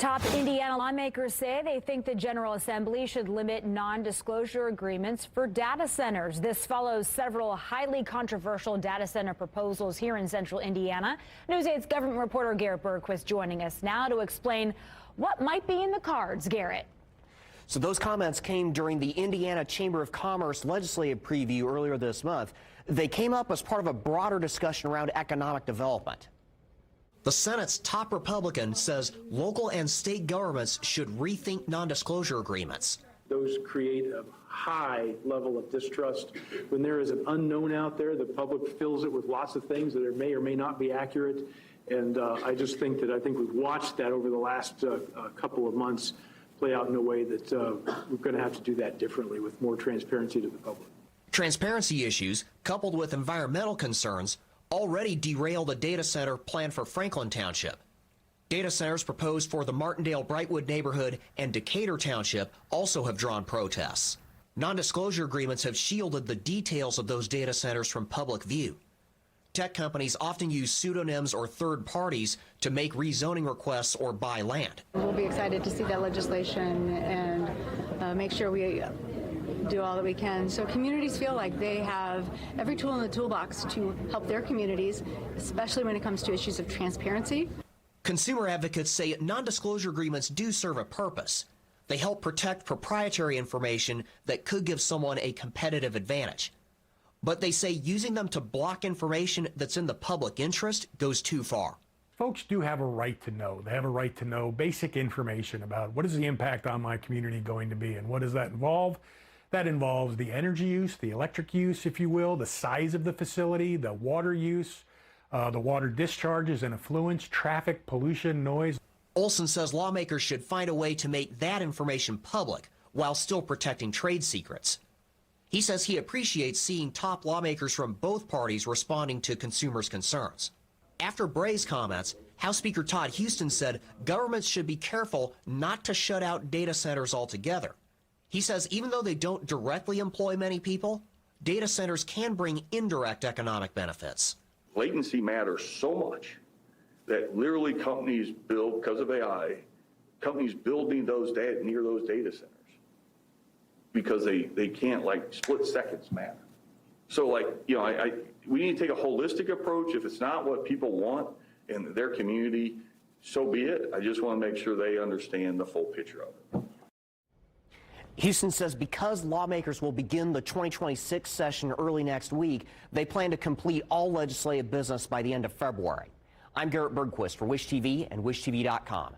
Top Indiana lawmakers say they think the General Assembly should limit non-disclosure agreements for data centers. This follows several highly controversial data center proposals here in central Indiana. News 8's government reporter Garrett Bergquist joining us now to explain what might be in the cards. Garrett. So those comments came during the Indiana Chamber of Commerce legislative preview earlier this month. They came up as part of a broader discussion around economic development. The Senate's top Republican says local and state governments should rethink non-disclosure agreements. Those create a high level of distrust. When there is an unknown out there, the public fills it with lots of things that may or may not be accurate. And I just think we've watched that over the last couple of months play out in a way that we're going to have to do that differently with more transparency to the public. Transparency issues, coupled with environmental concerns, already derailed a data center planned for Franklin Township. Data centers proposed for the Martindale-Brightwood neighborhood and Decatur Township also have drawn protests. Non-disclosure agreements have shielded the details of those data centers from public view. Tech companies often use pseudonyms or third parties to make rezoning requests or buy land. We'll be excited to see that legislation and make sure we do all that we can so communities feel like they have every tool in the toolbox to help their communities, especially when it comes to issues of transparency. Consumer advocates say non-disclosure agreements do serve a purpose. They help protect proprietary information that could give someone a competitive advantage. But they say using them to block information that's in the public interest goes too far. Folks do have a right to know. They have a right to know basic information about what is the impact on my community going to be and what does that involve. That involves the energy use, the electric use, if you will, the size of the facility, the water use, the water discharges and effluents, traffic, pollution, noise. Olson says lawmakers should find a way to make that information public while still protecting trade secrets. He says he appreciates seeing top lawmakers from both parties responding to consumers' concerns. After Bray's comments, House Speaker Todd Houston said governments should be careful not to shut out data centers altogether. He says even though they don't directly employ many people, data centers can bring indirect economic benefits. Latency matters so much that literally companies build, because of AI, companies building those near those data centers because they can't, like, split seconds matter. So, like, you know, we need to take a holistic approach. If it's not what people want in their community, so be it. I just want to make sure they understand the full picture of it. Houston says because lawmakers will begin the 2026 session early next week, they plan to complete all legislative business by the end of February. I'm Garrett Bergquist for WISH TV and WishTV.com.